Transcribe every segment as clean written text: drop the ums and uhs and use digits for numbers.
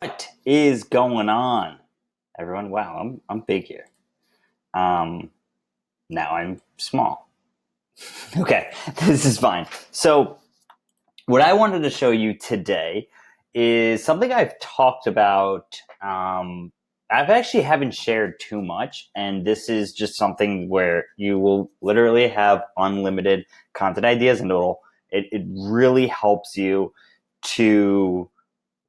What is going on, everyone? Wow, I'm big here. Um, Now I'm small. Okay, this is fine. So, what I wanted to show you today is something I've talked about. I've actually haven't shared too much, and this is just something where you will literally have unlimited content ideas, and it really helps you to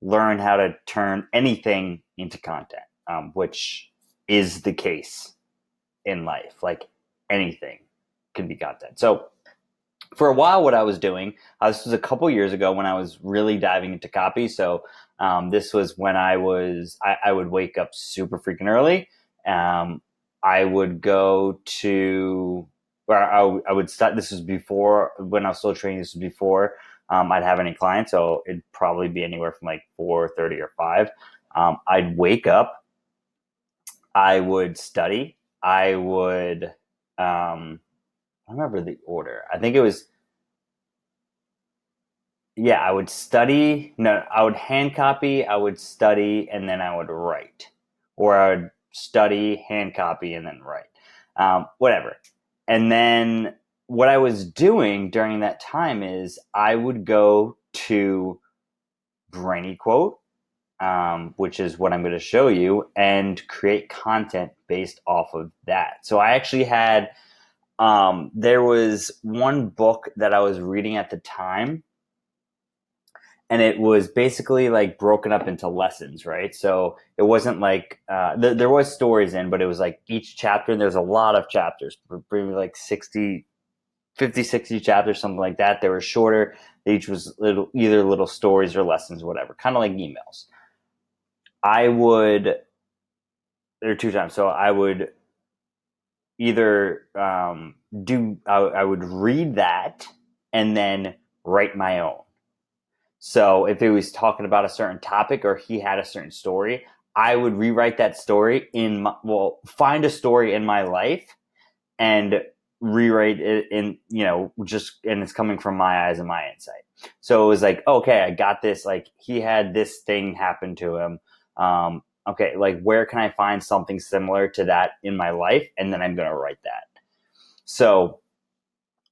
learn how to turn anything into content, which is the case in life. Like anything can be content. So for a while, what I was doing, this was a couple years ago when I was really diving into copy. So this was when I would wake up super freaking early. I would go to where I would start. This was before when I was still training. This was before I'd have any clients. So it'd probably be anywhere from like 4:30 or 5. I'd wake up. I would study. I would, I remember the order. I think it was, yeah, I would study. No, I would hand copy, I would study, and then I would write. Or I would study, hand copy, and then write. Whatever. And then what I was doing during that time is I would go to BrainyQuote, which is what I'm going to show you, and create content based off of that. So I actually had, there was one book that I was reading at the time, and it was basically like broken up into lessons, right? So it wasn't like, there was stories in, but it was like each chapter, and there's a lot of chapters, maybe like 60 chapters, something like that. They were shorter. Each was either little stories or lessons, whatever, kind of like emails. I would, there are two times. So I would either I would read that and then write my own. So if it was talking about a certain topic or he had a certain story, I would rewrite that story find a story in my life and rewrite it in, and it's coming from my eyes and my insight. So it was like, okay, I got this. Like he had this thing happen to him. Okay, like where can I find something similar to that in my life? And then I'm going to write that. So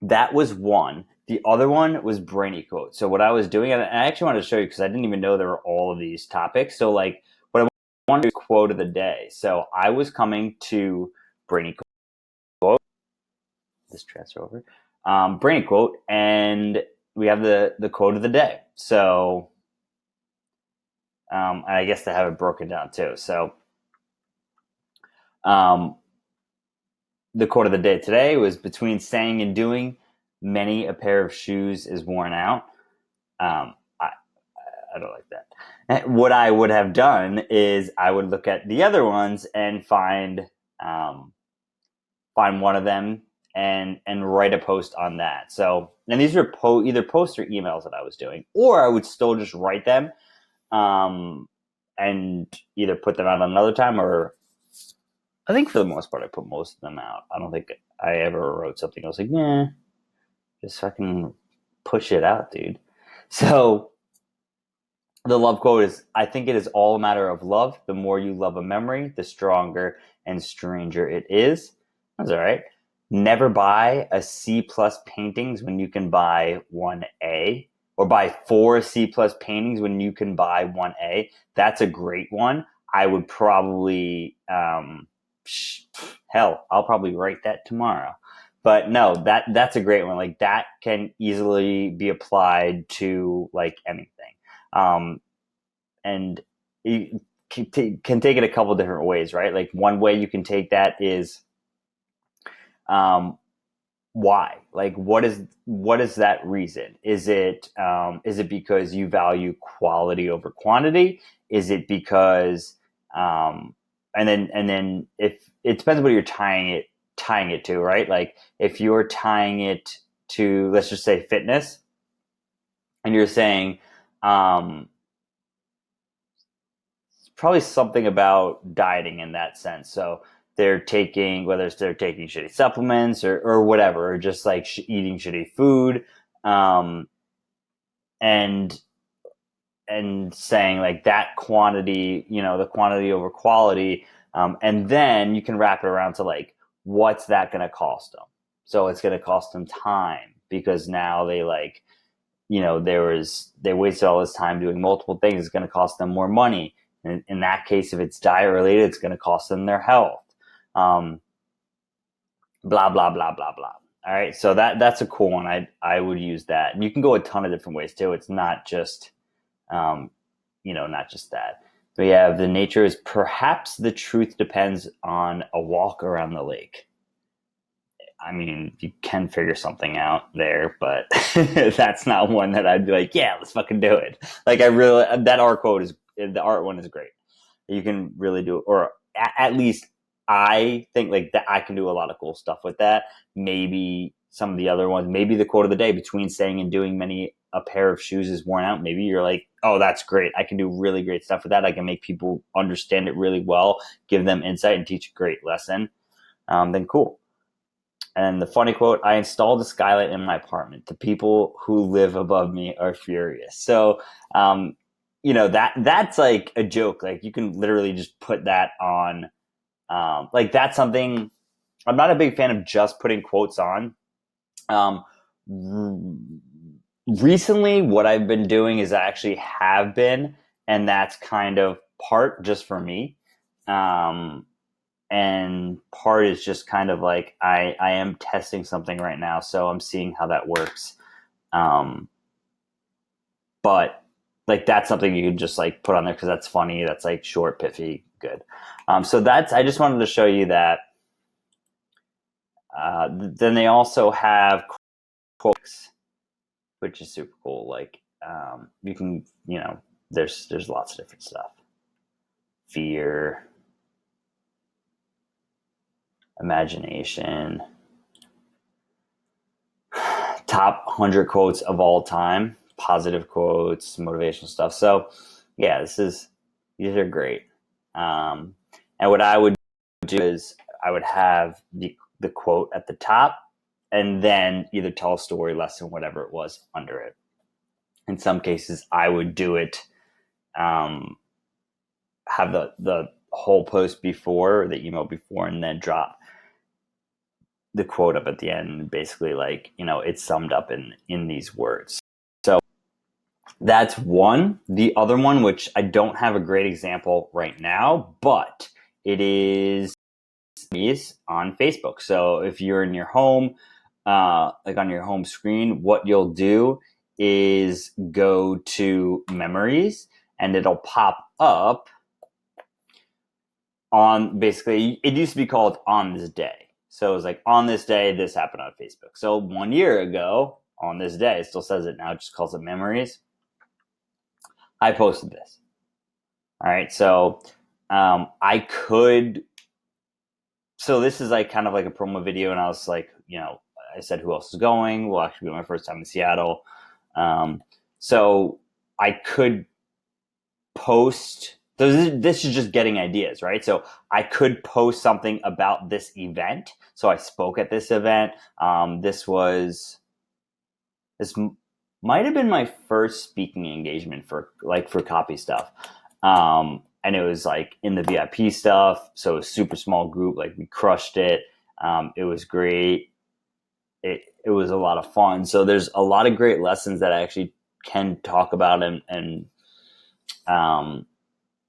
that was one. The other one was BrainyQuote. So what I was doing, and I actually wanted to show you because I didn't even know there were all of these topics. So like what I wanted to do is quote of the day. So I was coming to BrainyQuote, this transfer over, BrainyQuote, and we have the quote of the day. So I guess to have it broken down too. So um, the quote of the day today was, between saying and doing, many a pair of shoes is worn out. Um, I, I don't like that. What I would have done is I would look at the other ones and find one of them and write a post on that. So, and these were either posts or emails that I was doing, or I would still just write them, and either put them out another time, or I think for the most part I put most of them out. I don't think I ever wrote something. I was like, yeah, just fucking push it out, dude. So the love quote is, I think it is all a matter of love. The more you love a memory, the stronger and stranger it is. That's all right. Never buy a C plus paintings when you can buy one A, or buy 4 C plus paintings when you can buy one A. That's a great one. I would probably, hell, I'll probably write that tomorrow. But no, that's a great one. Like that can easily be applied to like anything. And you can take it a couple different ways, right? Like one way you can take that is, why? Like what is that reason? Is it because you value quality over quantity? Is it because, and then if it depends what you're tying it to, right? Like if you're tying it to, let's just say, fitness, and you're saying, probably something about dieting in that sense. So they're taking, whether it's they're taking shitty supplements or whatever, or just like eating shitty food, um, and and saying like that quantity, the quantity over quality. And then you can wrap it around to like, what's that going to cost them? So it's going to cost them time, because now they like, they wasted all this time doing multiple things. It's going to cost them more money. And in that case, if it's diet related, it's going to cost them their health. Blah, blah, blah, blah, blah. All right. So that's a cool one. I would use that. And you can go a ton of different ways too. It's not just, not just that. So yeah, the nature is perhaps the truth depends on a walk around the lake. I mean, you can figure something out there, but that's not one that I'd be like, yeah, let's fucking do it. Like that art quote the art one is great. You can really do it, or at least I think like that I can do a lot of cool stuff with that. Maybe some of the other ones, maybe the quote of the day, between saying and doing many a pair of shoes is worn out. Maybe you're like, oh, that's great. I can do really great stuff with that. I can make people understand it really well, give them insight, and teach a great lesson. Then cool. And the funny quote, I installed a skylight in my apartment. The people who live above me are furious. So, that's like a joke. Like you can literally just put that on. Like that's something. I'm not a big fan of just putting quotes on. Recently, what I've been doing is I actually have been, and that's kind of part just for me. And part is just kind of like I am testing something right now, so I'm seeing how that works. But like that's something you can just like put on there because that's funny. That's like short, pithy, good. So I just wanted to show you that. Then they also have quotes, which is super cool. Like you can, there's lots of different stuff. Fear, imagination, top 100 quotes of all time, positive quotes, motivational stuff. So yeah, these are great. And what I would do is I would have the quote at the top, and then either tell a story, lesson, whatever it was under it. In some cases, I would do it, have the whole post before, the email before, and then drop the quote up at the end. Basically, like, it's summed up in these words. So that's one. The other one, which I don't have a great example right now, but it is on Facebook. So if you're in your home, like on your home screen, what you'll do is go to memories, and it'll pop up on, basically, it used to be called on this day. So it was like, on this day, this happened on Facebook. So 1 year ago, on this day, it still says it now, it just calls it memories. I posted this. All right. So so this is like kind of like a promo video, and I was like, I said who else is going. Will actually be my first time in Seattle. So I could post. This is just getting ideas, right? So I could post something about this event. So I spoke at this event. This might have been my first speaking engagement for copy stuff. And it was like in the VIP stuff. So it was super small group. Like we crushed it. It was great. It was a lot of fun. So there's a lot of great lessons that I actually can talk about and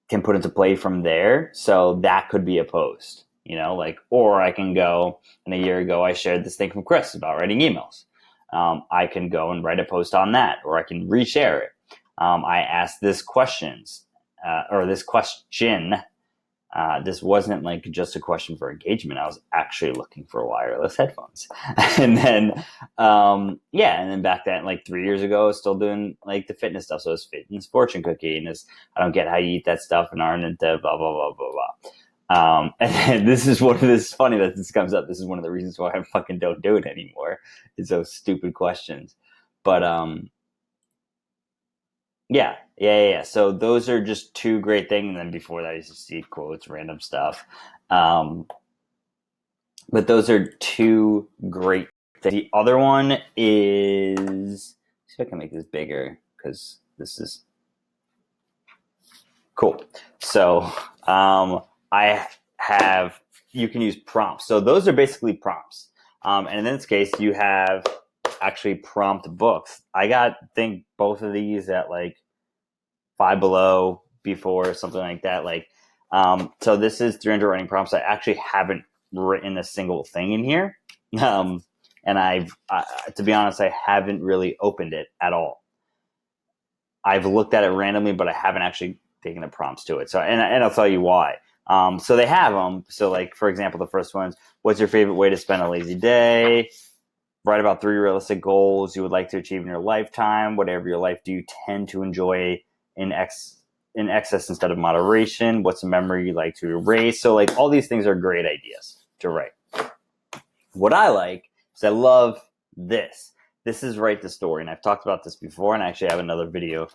can put into play from there. So that could be a post, or I can go, and a year ago I shared this thing from Chris about writing emails. I can go and write a post on that, or I can reshare it. I asked this question. This wasn't like just a question for engagement. I was actually looking for wireless headphones. And then, and then back then, like 3 years ago, I was still doing like the fitness stuff. So it was fitness fortune cookie, and I don't get how you eat that stuff and aren't into blah, blah, blah, blah, blah. And this is funny that this comes up. This is one of the reasons why I fucking don't do it anymore. It's those stupid questions. But, yeah. So those are just two great things. And then before that, I used to see quotes, random stuff. But those are two great things. The other one is, see if I can make this bigger, because this is Cool. So I have, you can use prompts. So those are basically prompts. And in this case, you have actually prompt books. I think both of these at like Five Below before or something like that. So this is 300 writing prompts. I actually haven't written a single thing in here. Um, and to be honest, I haven't really opened it at all. I've looked at it randomly, but I haven't actually taken the prompts to it. So, and I'll tell you why. So they have them. So, like for example, the first one's, "What's your favorite way to spend a lazy day? Write about 3 realistic goals you would like to achieve in your lifetime. Whatever your life, do you tend to enjoy in excess instead of moderation? What's a memory you like to erase?" So, like all these things are great ideas to write. What I like is I love this. This is Write the Story, and I've talked about this before, and I actually have another video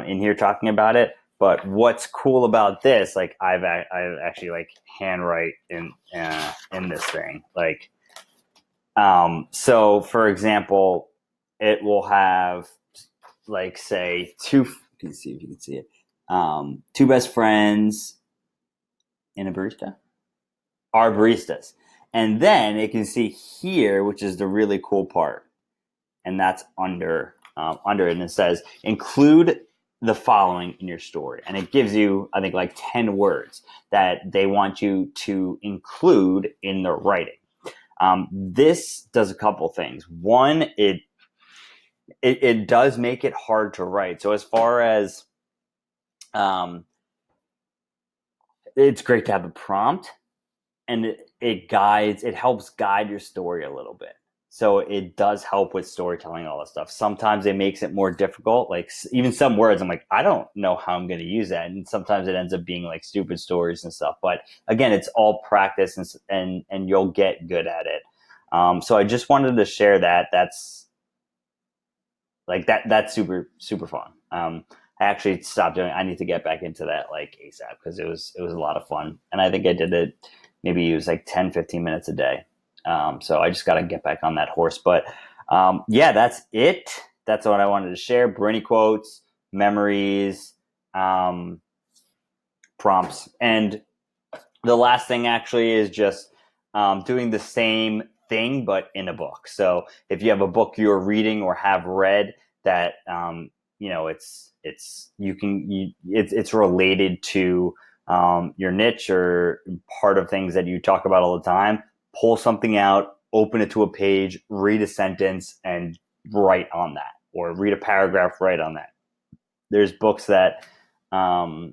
in here talking about it. But what's cool about this, like I've actually like handwrite in this thing, like so for example, it will have like say two. You can see if you can see it. Two best friends and a barista are baristas. And then it can see here, which is the really cool part, and that's under it, and it says include the following in your story, and it gives you, I think, like 10 words that they want you to include in the writing. This does a couple things. One, it does make it hard to write. So as far as it's great to have a prompt, and it helps guide your story a little bit. So it does help with storytelling, all this stuff. Sometimes it makes it more difficult. Like even some words, I'm like, I don't know how I'm going to use that. And sometimes it ends up being like stupid stories and stuff. But again, it's all practice, and you'll get good at it. So I just wanted to share that. That's like that's super, super fun. I actually stopped doing it. I need to get back into that like ASAP, because it was a lot of fun. And I think I did it, maybe use like 10, 15 minutes a day. So I just got to get back on that horse. But yeah, that's it. That's what I wanted to share. Brainy quotes, memories, prompts. And the last thing actually is just doing the same thing, but in a book. So if you have a book you're reading or have read that, it's related to your niche or part of things that you talk about all the time, pull something out, open it to a page, read a sentence, and write on that, or read a paragraph, write on that. There's books that, they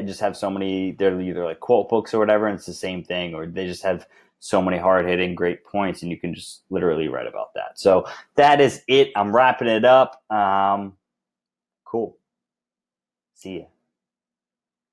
just have so many, they're either like quote books or whatever, and it's the same thing, or they just have so many hard hitting great points, and you can just literally write about that. So that is it. I'm wrapping it up. Cool. See ya.